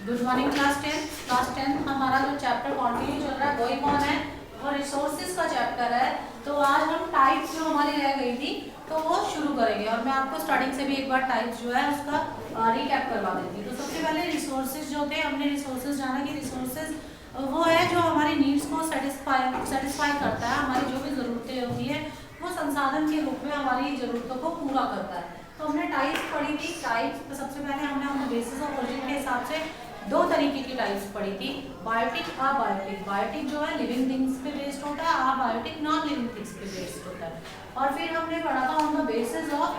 Good morning class 10 हमारा जो chapter continue चल रहा है वही कौन है, वो रिसोर्सेज का चैप्टर है। तो आज हम टाइप्स जो हमारी रह गई थी तो वो शुरू करेंगे और मैं आपको स्टार्टिंग से भी एक बार टाइप्स जो है उसका रिकैप करवा देती हूँ। तो सबसे पहले रिसोर्सेज जो थे, हमने रिसोर्सेज जाना कि रिसोर्सेज वो है जो हमारी नीड्स को सेटिस्फाई करता है, हमारी जो भी ज़रूरतें होती है वो संसाधन के रूप में हमारी ज़रूरतों को पूरा करता है। तो हमने टाइप्स पढ़ी थी। टाइप्स सबसे पहले हमने on the basis of origin के हिसाब से दो तरीके की टाइप्स पढ़ी थी, बायोटिक, अबायोटिक। बायोटिक जो है लिविंग थिंग्स पे बेस्ड होता है, अबायोटिक नॉन लिविंग थिंग्स पे बेस्ड होता है। और फिर हमने पढ़ा था on the basis of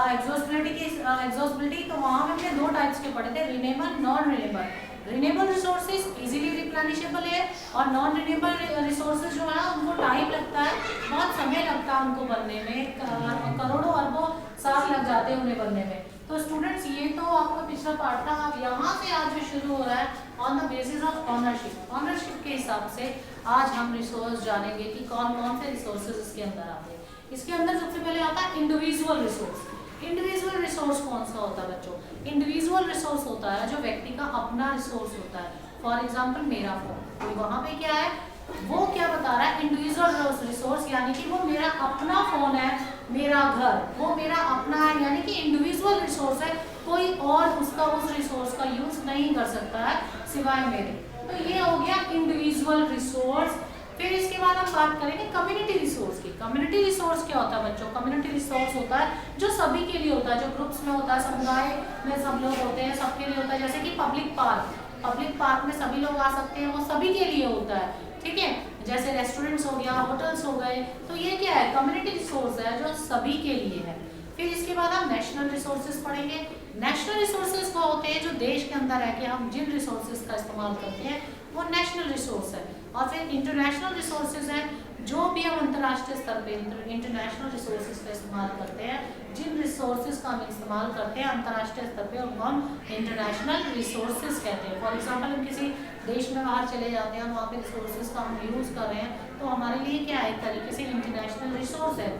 exhaustibility. तो वहाँ हमने दो टाइप्स के पढ़े थे, renewable, non renewable. Renewable resources easily replenishable है और नॉन रिन्यूएबल रिसोर्सेज जो है उनको टाइम लगता है, बहुत समय लगता है उनको बनने में, करोड़ों अरबों साल लग जाते हैं उन्हें बनने में। तो स्टूडेंट्स ये तो आपका पिछला पार्ट था। अब यहाँ से आज जो शुरू हो रहा है on the basis of ownership. Ownership के हिसाब से आज हम रिसोर्स जानेंगे कि कौन कौन से रिसोर्सेज इसके अंदर आते हैं। इसके अंदर सबसे पहले आता है इंडिविजुअल रिसोर्स। इंडिविजुअल रिसोर्स कौन सा होता है बच्चों? इंडिविजुअल रिसोर्स होता है जो व्यक्ति का अपना रिसोर्स होता है। फॉर एग्जाम्पल मेरा फोन, तो वहाँ पे क्या है, वो क्या बता रहा है, इंडिविजुअल रिसोर्स, यानी कि वो मेरा अपना फोन है, मेरा घर वो मेरा अपना है, यानी कि इंडिविजुअल रिसोर्स है, कोई और उसका उस रिसोर्स का यूज नहीं कर सकता है सिवाय मेरे। तो ये हो गया इंडिविजुअल रिसोर्स। फिर इसके बाद हम बात करेंगे कम्युनिटी रिसोर्स की। कम्युनिटी रिसोर्स क्या होता है बच्चों? कम्युनिटी रिसोर्स होता है जो सभी के लिए होता है, जो ग्रुप्स में होता है, समुदाय में सब लोग होते हैं, सबके लिए होता है। जैसे कि पब्लिक पार्क, पब्लिक पार्क में सभी लोग आ सकते हैं, वो सभी के लिए होता है, ठीक है। जैसे रेस्टोरेंट्स हो गया, होटल्स हो गए, तो ये क्या है, कम्युनिटी रिसोर्स है जो सभी के लिए है। फिर इसके बाद हम नेशनल रिसोर्सेज पढ़ेंगे। नेशनल रिसोर्सेज वो होते हैं जो देश के अंदर रह के हम जिन रिसोर्सेज का इस्तेमाल करते हैं वो नेशनल रिसोर्स है। और फिर इंटरनेशनल रिसोर्सेज हैं जो भी हम अंतर्राष्ट्रीय स्तर पे इंटरनेशनल रिसोर्सेज का इस्तेमाल करते हैं, जिन रिसोर्सेज का हम इस्तेमाल करते हैं अंतर्राष्ट्रीय स्तर पे उनको हम इंटरनेशनल रिसोर्सेज कहते हैं। फॉर एग्जांपल हम किसी देश में बाहर चले जाते हैं, वहाँ पे रिसोर्सेज का हम यूज़ कर रहे हैं, तो हमारे लिए क्या है, एक तरीके से इंटरनेशनल रिसोर्स है।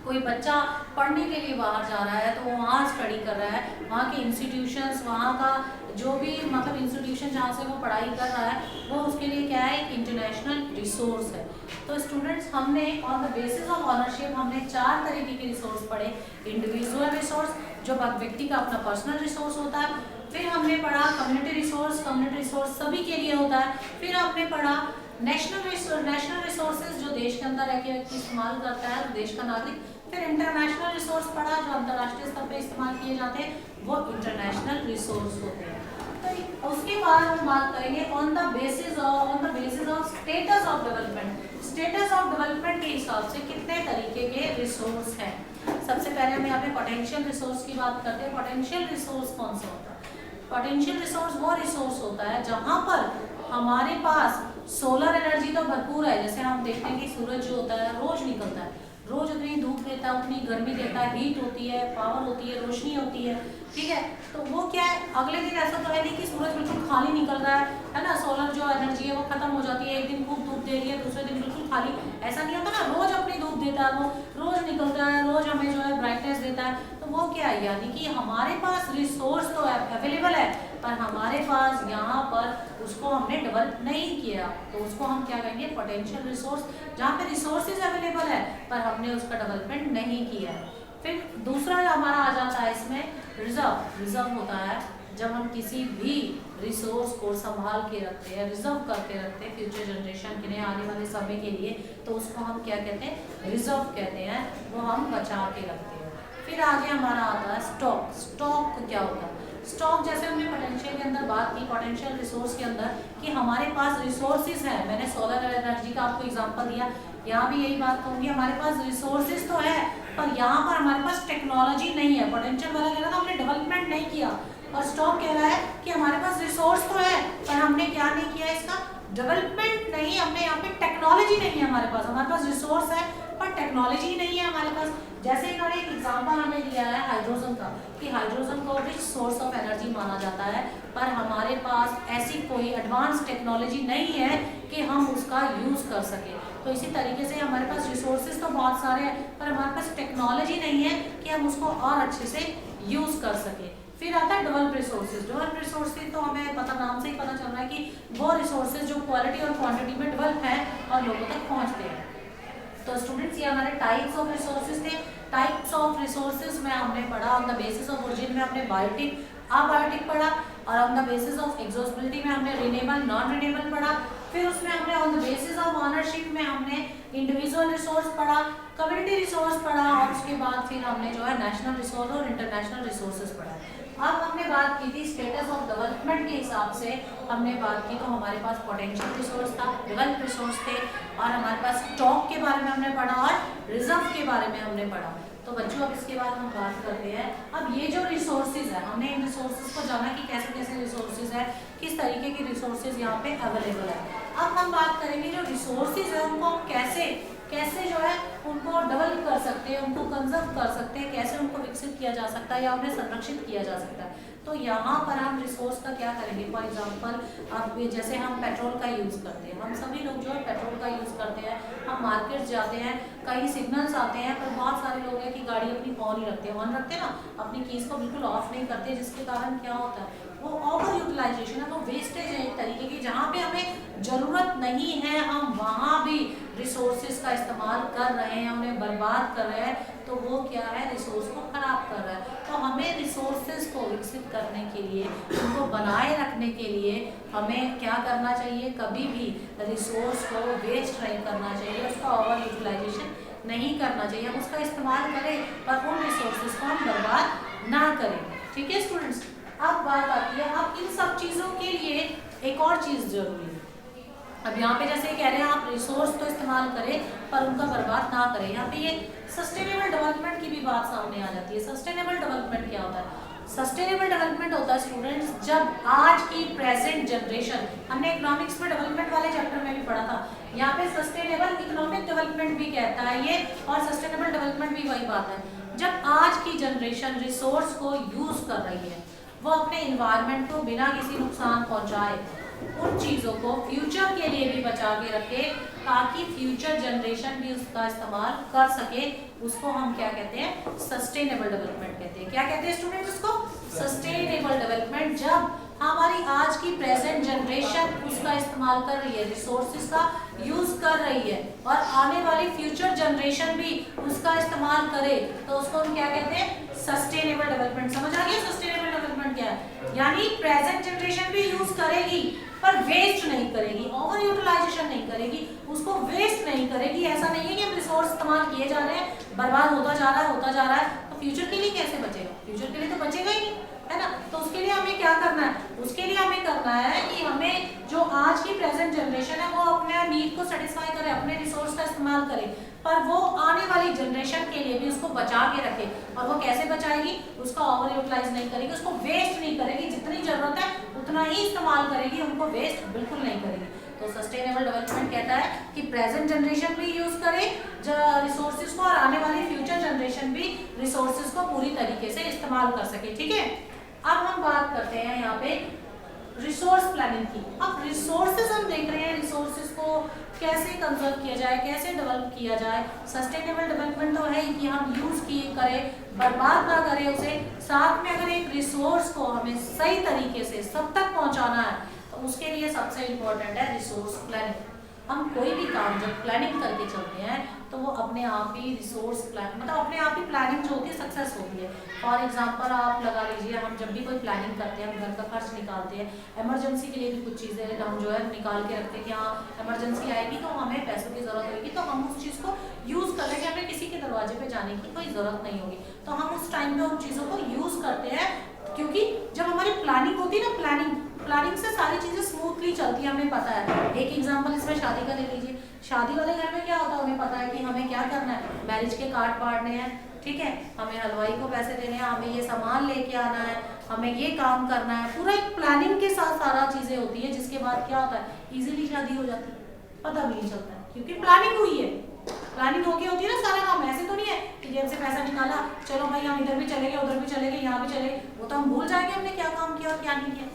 कोई बच्चा पढ़ने के लिए बाहर जा रहा है तो वो वहाँ स्टडी कर रहा है, वहाँ के इंस्टीट्यूशंस, वहाँ का जो भी मतलब इंस्टीट्यूशन जहाँ से वो पढ़ाई कर रहा है वो उसके लिए क्या है, एक इंटरनेशनल रिसोर्स है। तो स्टूडेंट्स हमने on the basis of ownership हमने 4 तरीके के रिसोर्स पढ़े। इंडिविजुअल रिसोर्स जो व्यक्ति का अपना पर्सनल रिसोर्स होता है। फिर हमने पढ़ा कम्युनिटी रिसोर्स, कम्युनिटी रिसोर्स सभी के लिए होता है। फिर हमने पढ़ा नेशनल रिसोर्सेज जो देश के अंदर रह के व्यक्ति इस्तेमाल करता है, देश का नागरिक। फिर इंटरनेशनल रिसोर्स पढ़ा जो अंतर्राष्ट्रीय स्तर पे इस्तेमाल किए जाते हैं, वो इंटरनेशनल रिसोर्स होते हैं। तो उसके बाद हम बात करेंगे on the basis of status of development. Status of development के हिसाब से कितने तरीके के रिसोर्स हैं। सबसे पहले हम यहाँ पे पोटेंशियल रिसोर्स की बात करते हैं। पोटेंशियल रिसोर्स कौन सा होता है? पोटेंशियल रिसोर्स वो रिसोर्स होता है जहाँ पर हमारे पास सोलर एनर्जी तो भरपूर है। जैसे हम देखते हैं कि सूरज जो होता है रोज निकलता है, रोज उतनी धूप देता है, उतनी गर्मी देता है, हीट होती है, पावर होती है, रोशनी होती है, ठीक है। तो वो क्या है, अगले दिन ऐसा तो है नहीं कि सूरज बिल्कुल खाली निकल रहा है ना, सोलर जो एनर्जी है वो खत्म हो जाती है, एक दिन खूब धूप दे रही है, दूसरे दिन बिल्कुल खाली, ऐसा नहीं होता ना। रोज अपनी धूप देता है, वो रोज निकलता है, रोज हमें जो है ब्राइटनेस देता है। तो वो क्या है, यानी कि हमारे पास रिसोर्स तो अवेलेबल है पर हमारे पास यहाँ पर उसको हमने डेवलप नहीं किया, तो उसको हम क्या कहेंगे, पोटेंशियल रिसोर्स। जहाँ पे रिसोर्सेज अवेलेबल है पर हमने उसका डेवलपमेंट नहीं किया है। फिर दूसरा हमारा आ जाता है इसमें रिजर्व। रिजर्व होता है जब हम किसी भी रिसोर्स को संभाल के रखते हैं, रिजर्व करके रखते हैं फ्यूचर जनरेशन के लिए, आने वाले समय के लिए, तो उसको हम क्या कहते हैं, रिजर्व कहते हैं, वो हम बचा के रखते हैं। फिर आगे हमारा आता है स्टॉक। स्टॉक क्या होता है? स्टॉक जैसे हमने पोटेंशियल के अंदर बात की, पोटेंशियल रिसोर्स के अंदर, कि हमारे पास रिसोर्सेज हैं। मैंने सोलर एनर्जी का आपको एग्जांपल दिया, यहाँ भी यही बात कहूँगी, हमारे पास रिसोर्सेज तो है पर यहाँ पर हमारे पास टेक्नोलॉजी नहीं है। पोटेंशियल वाला कह रहा था हमने डेवलपमेंट नहीं किया, और स्टॉक कह रहा है कि हमारे पास रिसोर्स तो है पर हमने क्या नहीं किया, इसका डेवलपमेंट नहीं, हमने यहाँ पे टेक्नोलॉजी नहीं है हमारे पास रिसोर्स है पर टेक्नोलॉजी नहीं है हमारे पास। जैसे इन्होंने एक एग्जांपल हमें दिया है हाइड्रोजन का, कि हाइड्रोजन को रिच सोर्स ऑफ एनर्जी माना जाता है पर हमारे पास ऐसी कोई एडवांस टेक्नोलॉजी नहीं है कि हम उसका यूज़ कर सकें। तो इसी तरीके से हमारे पास रिसोर्सेज तो बहुत सारे हैं पर हमारे पास टेक्नोलॉजी नहीं है कि हम उसको और अच्छे से यूज़ कर सकें। फिर आता है डेवलप रिसोर्सेज। डेवलप रिसोर्सेज तो हमें पता, नाम से ही पता चल रहा है कि वो रिसोर्सेज जो क्वालिटी और क्वांटिटी में डेवलप है और लोगों तक पहुंचते हैं। तो स्टूडेंट्स ये हमारे टाइप्स ऑफ रिसोर्सेज थे। टाइप्स ऑफ रिसोर्सेज में हमने पढ़ा on the basis of origin में हमने बायोटिक, अबायोटिक पढ़ा, और ऑन द बेसिस ऑफ एक्सॉस्टिबिलिटी में हमने रिन्यूएबल, नॉन रिन्यूएबल पढ़ा। फिर उसमें हमने on the basis of ownership में हमने इंडिविजुअल रिसोर्स पढ़ा, कम्युनिटी रिसोर्स पढ़ा, और उसके बाद फिर हमने जो है नेशनल रिसोर्स और इंटरनेशनल रिसोर्सेज पढ़ा। अब हमने बात की थी स्टेटस ऑफ डेवलपमेंट के हिसाब से, हमने बात की तो हमारे पास पोटेंशियल रिसोर्स था, डेवलप रिसोर्स थे, और हमारे पास स्टॉक के बारे में हमने पढ़ा और रिजर्व के बारे में हमने पढ़ा। तो बच्चों अब इसके बाद हम बात करते हैं, अब ये जो रिसोर्सेज है, हमने इन रिसोर्सेज को जाना कि कैसे कैसे रिसोर्सेज है, किस तरीके की रिसोर्सेज यहाँ पे अवेलेबल है। अब हम बात करेंगे जो रिसोर्सेज है उनको हम कैसे जो है उनको डेवलप कर सकते हैं, उनको कंजर्व कर सकते हैं, कैसे उनको विकसित किया जा सकता है या उन्हें संरक्षित किया जा सकता है। तो यहाँ पर हम रिसोर्स का क्या करेंगे, फॉर एग्जांपल अब जैसे हम पेट्रोल का यूज़ करते हैं, हम सभी लोग जो है पेट्रोल का यूज़ करते हैं, हम मार्केट जाते हैं, कई सिग्नल्स आते हैं, पर बहुत सारे लोग हैं कि गाड़ी अपनी ऑन ही रखते हैं, ऑन रखते हैं ना, अपनी कीज़ को बिल्कुल ऑफ नहीं करते, जिसके कारण क्या होता है वो ओवर यूटिलाइजेशन है, वो वेस्टेज है एक तरीके की। जहाँ पे हमें ज़रूरत नहीं है हम वहाँ भी रिसोर्सेज का इस्तेमाल कर रहे हैं, उन्हें बर्बाद कर रहे हैं, तो वो क्या है, रिसोर्स को खराब कर रहा है। तो हमें रिसोर्सेज को विकसित करने के लिए, उनको बनाए रखने के लिए हमें क्या करना चाहिए, कभी भी रिसोर्स को वेस्ट नहीं करना चाहिए, उसका ओवर यूटिलाइजेशन नहीं करना चाहिए। हम उसका इस्तेमाल करें पर उन रिसोर्सेज को हम बर्बाद ना करें। ठीक है स्टूडेंट्स, अब बात आती है, अब इन सब चीज़ों के लिए एक और चीज़ जरूरी है। अब यहाँ पे जैसे कह रहे हैं आप रिसोर्स तो इस्तेमाल करें पर उनका बर्बाद ना करें। यहाँ पे ये सस्टेनेबल डेवलपमेंट की भी बात सामने आ जाती है। सस्टेनेबल डेवलपमेंट क्या होता है? सस्टेनेबल डेवलपमेंट होता है स्टूडेंट्स, जब आज की प्रेजेंट जनरेशन, हमने इकोनॉमिक्स में डेवलपमेंट वाले चैप्टर में भी पढ़ा था, यहाँ पे सस्टेनेबल इकोनॉमिक डेवलपमेंट भी कहता है ये, और सस्टेनेबल डेवलपमेंट भी वही बात है। जब आज की जनरेशन रिसोर्स को यूज कर रही है, वो अपने इन्वायरमेंट को बिना किसी नुकसान पहुंचाए उन चीज़ों को फ्यूचर के लिए भी बचा के रखे, ताकि फ्यूचर जनरेशन भी उसका इस्तेमाल कर सके, उसको हम क्या कहते हैं, सस्टेनेबल डेवलपमेंट कहते हैं। क्या कहते हैं स्टूडेंट्स उसको? Sustainable development. जब हमारी आज की प्रेजेंट जनरेशन उसका इस्तेमाल कर रही है, रिसोर्सेज का यूज कर रही है, और आने वाली फ्यूचर जनरेशन भी उसका इस्तेमाल करे, तो उसको हम क्या कहते हैं, सस्टेनेबल डेवलपमेंट। समझ आ गया सस्टेनेबल डेवलपमेंट क्या है? यानी प्रेजेंट जनरेशन भी यूज करेगी पर वेस्ट नहीं करेगी, ओवर यूटिलाइजेशन नहीं करेगी, उसको वेस्ट नहीं करेगी। ऐसा नहीं है कि हम रिसोर्स इस्तेमाल किए जा रहे हैं, बर्बाद होता जा रहा है, तो फ्यूचर के लिए कैसे बचेगा? फ्यूचर के लिए तो बचेगा ही नहीं, है ना। तो उसके लिए हमें क्या करना है? उसके लिए हमें करना है कि हमें जो आज की प्रेजेंट जनरेशन है वो अपने नीड को सेटिस्फाई करे, अपने रिसोर्स का इस्तेमाल करे, पर वो आने वाली जनरेशन के लिए भी उसको बचा के रखे। और वो कैसे बचाएगी? उसका ओवर यूटिलाइज नहीं करेगी, उसको वेस्ट नहीं करेगी, जितनी जरूरत है उतना ही इस्तेमाल करेगी, उनको वेस्ट बिल्कुल नहीं करेगी। तो सस्टेनेबल डेवलपमेंट कहता है कि प्रेजेंट जनरेशन भी यूज करे रिसोर्सेज को, और आने वाली फ्यूचर जनरेशन भी रिसोर्सेज को पूरी तरीके से इस्तेमाल कर सके। ठीक है, अब हम बात करते हैं यहाँ पे रिसोर्स प्लानिंग की। अब रिसोर्सेज हम देख रहे हैं, रिसोर्सेज को कैसे कंजर्व किया जाए, कैसे डेवलप किया जाए। सस्टेनेबल डेवलपमेंट तो है कि हम यूज किए करें, बर्बाद ना करें उसे। साथ में अगर एक रिसोर्स को हमें सही तरीके से सब तक पहुंचाना है, तो उसके लिए सबसे इम्पोर्टेंट है रिसोर्स प्लानिंग। हम कोई भी काम जब प्लानिंग करके चलते हैं तो वो अपने आप ही रिसोर्स प्लान, मतलब अपने आप ही प्लानिंग जो होती है सक्सेस होती है। फॉर एग्जांपल आप लगा लीजिए, हम जब भी कोई प्लानिंग करते हैं, हम घर का खर्च निकालते हैं, इमरजेंसी के लिए भी कुछ चीज़ें हम जो है निकाल के रखते हैं कि हाँ इमरजेंसी आएगी तो हमें पैसों की ज़रूरत होगी, तो हम उस चीज़ को यूज़ कर लेंगे, हमें किसी के दरवाजे पर जाने की कोई ज़रूरत नहीं होगी, तो हम उस टाइम पर उन चीज़ों को यूज़ करते हैं। क्योंकि जब हमारी प्लानिंग होती है ना, प्लानिंग से सारी चीज़ें स्मूथली चलती है, हमें पता है। एक एग्जांपल इसमें शादी का ले लीजिए। शादी वाले घर में क्या होता है, हमें पता है कि हमें क्या करना है, मैरिज के कार्ड फाड़ने हैं, ठीक है, हमें हलवाई को पैसे देने हैं, हमें ये सामान लेके आना है, हमें ये काम करना है, पूरा एक प्लानिंग के साथ सारा चीज़ें होती है। जिसके बाद क्या होता है, ईजिली शादी हो जाती है, पता भी नहीं चलता है, क्योंकि प्लानिंग हुई है। प्लानिंग होके होती है ना सारा काम, ऐसे तो नहीं है कि जेब से पैसा निकाला, चलो भाई हम इधर भी चलेंगे, उधर भी चलेंगे, यहाँ भी चलेंगे, वो तो हम भूल जाएंगे हमने क्या काम किया और क्या नहीं किया,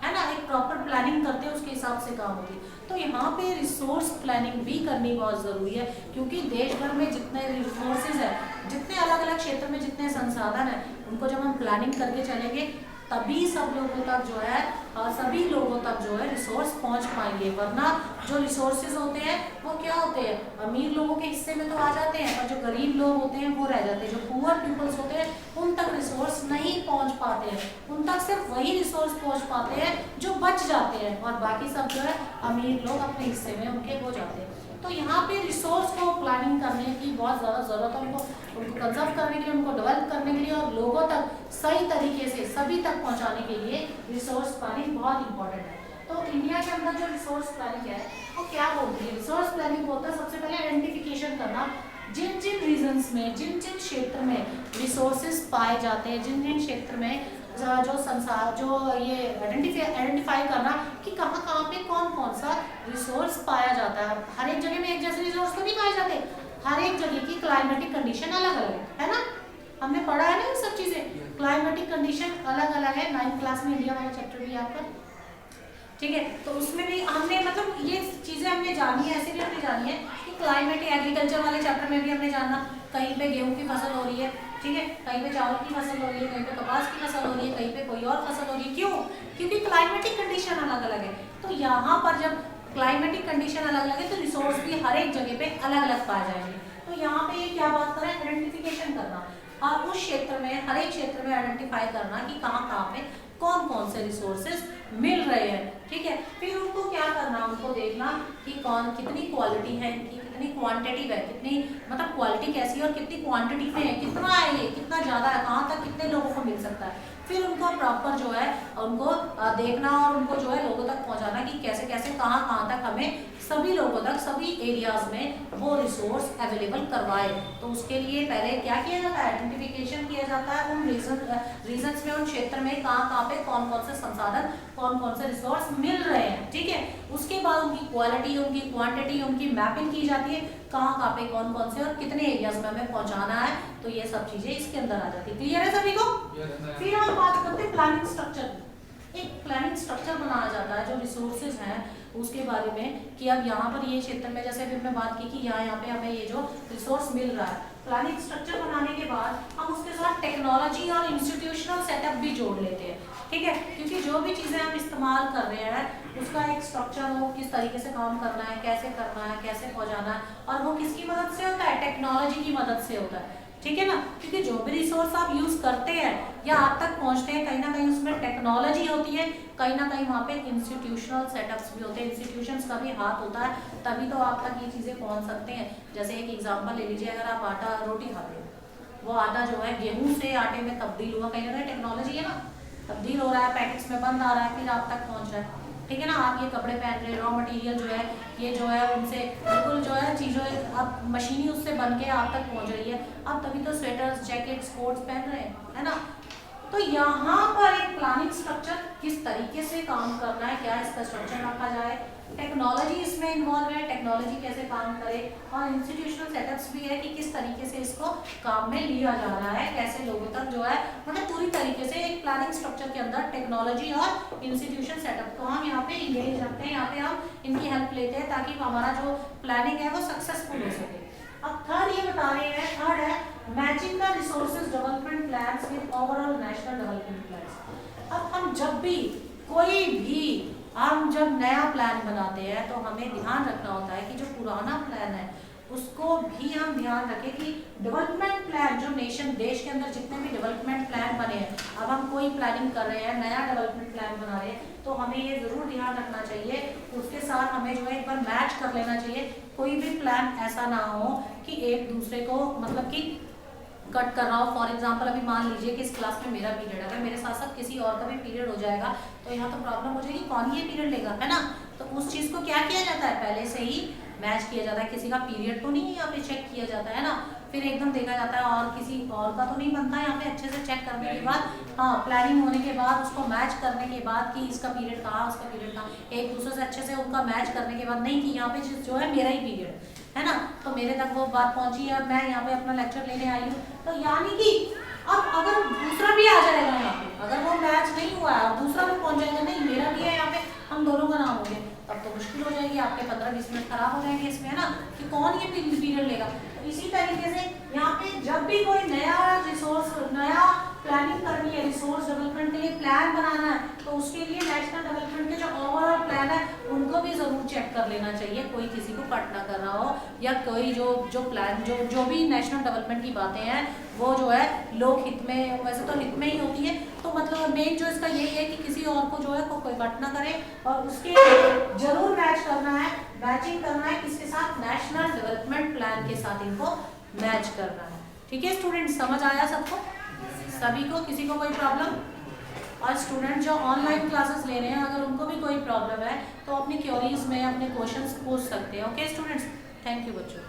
है ना। एक प्रॉपर प्लानिंग करते हैं, उसके हिसाब से काम होती है। तो यहाँ पे रिसोर्स प्लानिंग भी करनी बहुत ज़रूरी है, क्योंकि देश भर में जितने रिसोर्सेज है, जितने अलग अलग क्षेत्र में जितने संसाधन है, उनको जब हम प्लानिंग करके चलेंगे तभी सब लोगों तक जो है सभी लोगों तक जो है रिसोर्स पहुंच पाएंगे। वरना जो रिसोर्सेज होते हैं वो क्या होते हैं, अमीर लोगों के हिस्से में तो आ जाते हैं, पर जो गरीब लोग होते हैं वो रह जाते हैं। जो पुअर पीपल्स होते हैं उन तक रिसोर्स नहीं पहुंच पाते हैं, उन तक सिर्फ वही रिसोर्स पहुंच पाते हैं जो बच जाते हैं, और बाकी सब जो है अमीर लोग अपने हिस्से में उनके हो जाते हैं। तो यहाँ पे रिसोर्स को प्लानिंग करने की बहुत ज़्यादा ज़रूरत है, उनको कंजर्व करने के लिए, उनको डेवलप करने के लिए, और लोगों तक सही तरीके से सभी तक पहुँचाने के लिए रिसोर्स प्लानिंग बहुत इंपॉर्टेंट है। तो इंडिया के अंदर जो रिसोर्स प्लानिंग है वो क्या बोलती है, रिसोर्स प्लानिंग बोलता है सबसे पहले आइडेंटिफिकेशन करना, जिन जिन रीजन्स में, जिन जिन क्षेत्र में रिसोर्सेज पाए जाते हैं, जिन जिन क्षेत्र में जो संसार जो ये आइडेंटिफाई करना कि कहाँ कहाँ पे कौन कौन सा रिसोर्स पाया जाता है। हर एक जगह में एक जैसे रिसोर्स तो नहीं पाए जाते, हर एक जगह की क्लाइमेटिक कंडीशन अलग अलग है ना, हमने पढ़ा है ना ये सब चीज़ें, क्लाइमेटिक कंडीशन अलग अलग है। 9th क्लास में इंडिया वाला चैप्टर भी आपका, ठीक है, तो उसमें भी हमने मतलब ये चीज़ें हमने जानी है, ऐसे भी हमने जानी है कि क्लाइमेट एग्रीकल्चर वाले चैप्टर में भी हमने जाना, कहीं पे गेहूं की फसल हो रही है, ठीक है, कहीं पे चावल की फसल हो रही है, कहीं पे कपास की फसल हो रही है, कहीं पे कोई और फसल हो रही है। क्यों? क्योंकि क्लाइमेटिक कंडीशन अलग अलग है। तो यहाँ पर जब क्लाइमेटिक कंडीशन अलग अलग है तो रिसोर्स भी हर एक जगह पे अलग अलग पाए जाएंगे। तो यहाँ पे क्या बात करें, आइडेंटिफिकेशन करना, और उस क्षेत्र में, हर एक क्षेत्र में आइडेंटिफाई करना कि कहाँ कहाँ पे कौन कौन से रिसोर्सेज मिल रहे हैं, ठीक है। फिर उनको क्या करना, उनको देखना कि कौन कितनी क्वालिटी है इनकी, कितनी क्वांटिटी है, कितनी मतलब क्वालिटी कैसी है और कितनी क्वांटिटी में है, कितना है ये, कितना ज़्यादा है, कहाँ तक कितने लोगों को मिल सकता है। फिर उनको प्रॉपर जो है उनको देखना और उनको जो है लोगों तक पहुँचाना कि कैसे कैसे कहाँ तक हमें सभी लोगों तक सभी एरियाज में वो रिसोर्स अवेलेबल करवाए। तो उसके लिए पहले क्या किया जाता है, आइडेंटिफिकेशन किया जाता है उन रीजन्स में, उन क्षेत्र में कहाँ पे कौन कौन से संसाधन, कौन कौन से रिसोर्स मिल रहे हैं, ठीक है। उसके बाद उनकी क्वालिटी, उनकी क्वांटिटी, उनकी मैपिंग की जाती है, कहाँ पे कौन कौन से और कितने एरियाज में हमें पहुँचाना है। तो ये सब चीजें इसके अंदर आ जाती है। क्लियर है सभी को? फिर हम बात करते हैं प्लानिंग स्ट्रक्चर। एक प्लानिंग स्ट्रक्चर बनाया जाता है जो रिसोर्सेज हैं उसके बारे में, कि अब यहाँ पर ये क्षेत्र में, जैसे अभी हमने बात की कि यहाँ पे हमें ये जो रिसोर्स मिल रहा है, प्लानिंग स्ट्रक्चर बनाने के बाद हम उसके साथ टेक्नोलॉजी और इंस्टीट्यूशनल सेटअप भी जोड़ लेते हैं, ठीक है। क्योंकि जो भी चीज़ें हम इस्तेमाल कर रहे हैं उसका एक स्ट्रक्चर हो, किस तरीके से काम करना है, कैसे पहुँचाना है, और वो किसकी मदद से होता है, टेक्नोलॉजी की मदद से होता है, ठीक है ना। क्योंकि जो भी रिसोर्स आप यूज करते हैं या आप तक पहुंचते हैं, कहीं ना कहीं उसमें टेक्नोलॉजी होती है, कहीं ना कहीं वहाँ पे इंस्टीट्यूशनल सेटअप्स भी होते हैं, इंस्टीट्यूशंस का भी हाथ होता है, तभी तो आप तक ये चीज़ें पहुंच सकते हैं। जैसे एक एग्जांपल ले लीजिए, अगर आप आटा रोटी खाते हैं, वो आटा जो है गेहूँ से आटे में तब्दील हुआ, कहीं ना कहीं टेक्नोलॉजी है ना, तब्दील हो रहा है, पैकेट्स में बंद आ रहा है, फिर आप तक पहुँच रहा है, ठीक है ना। आप ये कपड़े पहन रहे, रॉ मटेरियल जो है ये जो है उनसे बिल्कुल जो है चीज़ों अब मशीनी उससे बन के आप तक पहुंच रही है। अब तभी तो स्वेटर्स, जैकेट्स, कोट्स पहन रहे हैं, है ना। तो यहाँ पर एक प्लानिंग स्ट्रक्चर किस तरीके से काम करना है, क्या इसका स्ट्रक्चर रखा जाए, टेक्नोलॉजी इसमें इन्वॉल्व है, टेक्नोलॉजी कैसे काम करे, और इंस्टीट्यूशनल सेटअप्स भी है कि किस तरीके से इसको काम में लिया जा रहा है, कैसे लोगों तक जो है मतलब पूरी तरीके से एक प्लानिंग स्ट्रक्चर के अंदर टेक्नोलॉजी और इंस्टीट्यूशन सेटअप को हम यहाँ पे इंगेज रखते हैं, यहाँ पे हम इनकी हेल्प लेते हैं ताकि हमारा जो प्लानिंग है वो सक्सेसफुल हो सके। अब थर्ड ये बता रहे हैं, थर्ड है matching the resources development plans with overall national development plans. अब हम जब भी कोई भी हम जब नया प्लान बनाते हैं तो हमें ध्यान रखना होता है कि जो पुराना प्लान है उसको भी हम ध्यान रखें कि डेवलपमेंट प्लान जो नेशन, देश के अंदर जितने भी डेवलपमेंट प्लान बने हैं, अब हम कोई प्लानिंग कर रहे हैं, नया डेवलपमेंट प्लान बना रहे हैं, तो हमें ये ज़रूर ध्यान रखना चाहिए, उसके साथ हमें जो है एक बार मैच कर लेना चाहिए। कोई भी प्लान ऐसा ना हो कि एक दूसरे को मतलब कि कट कर रहा हो। फॉर एग्जांपल अभी मान लीजिए कि इस क्लास में मेरा पीरियड है, अगर मेरे साथ साथ किसी और का भी पीरियड हो जाएगा तो यहाँ तो प्रॉब्लम हो जाएगी, कौन ये पीरियड लेगा, है ना। तो उस चीज़ को क्या किया जाता है, पहले से ही मैच किया जाता है, किसी का पीरियड तो नहीं यहाँ पे चेक किया जाता है ना, फिर एकदम देखा जाता है और किसी और का तो नहीं बनता है, यहाँ पे अच्छे से चेक करने के बाद, हाँ प्लानिंग होने के बाद, उसको मैच करने के बाद कि इसका पीरियड कहाँ, उसका पीरियड कहाँ, एक दूसरे से अच्छे से उनका मैच करने के बाद, नहीं कि यहाँ पे जो है मेरा ही पीरियड है ना, तो मेरे तक वो बात पहुंची है, मैं यहाँ पे अपना लेक्चर लेने आई हूँ, तो यानी कि अब अगर दूसरा भी आ जाएगा यहाँ पे, अगर वो मैच नहीं हुआ है और दूसरा भी पहुंच जाएगा, नहीं मेरा भी है यहाँ पे, हम दोनों का नाम हो गया, तब तो मुश्किल हो जाएगी, आपके 15-20 मिनट खराब हो जाएंगे इसमें, है ना, कि कौन ये पीरियड लेगा। तो इसी तरीके से यहाँ पे जब भी कोई नया रिसोर्स, नया प्लानिंग करनी है, रिसोर्स डेवलपमेंट के लिए प्लान बनाना है, तो उसके लिए नेशनल डेवलपमेंट के जो ओवरऑल प्लान है उनको भी ज़रूर चेक कर लेना चाहिए, कोई किसी को कट ना कर रहा हो, या कोई जो प्लान जो भी नेशनल डेवलपमेंट की बातें हैं वो जो है लोक हित में, वैसे तो हित में ही होती है, तो मतलब मेन जो इसका यही है कि किसी और को जो है कोई कट ना करे, और उसके जरूर मैच करना है, मैचिंग करना है किसके साथ, नेशनल डेवलपमेंट प्लान के साथ इनको मैच करना है। ठीक है स्टूडेंट्स, समझ आया सबको, सभी को, किसी को कोई प्रॉब्लम? और स्टूडेंट जो ऑनलाइन क्लासेस ले रहे हैं अगर उनको भी कोई प्रॉब्लम है तो अपनी क्वेरीज में अपने क्वेश्चंस पूछ सकते हैं। ओके स्टूडेंट्स, थैंक यू बच्चों।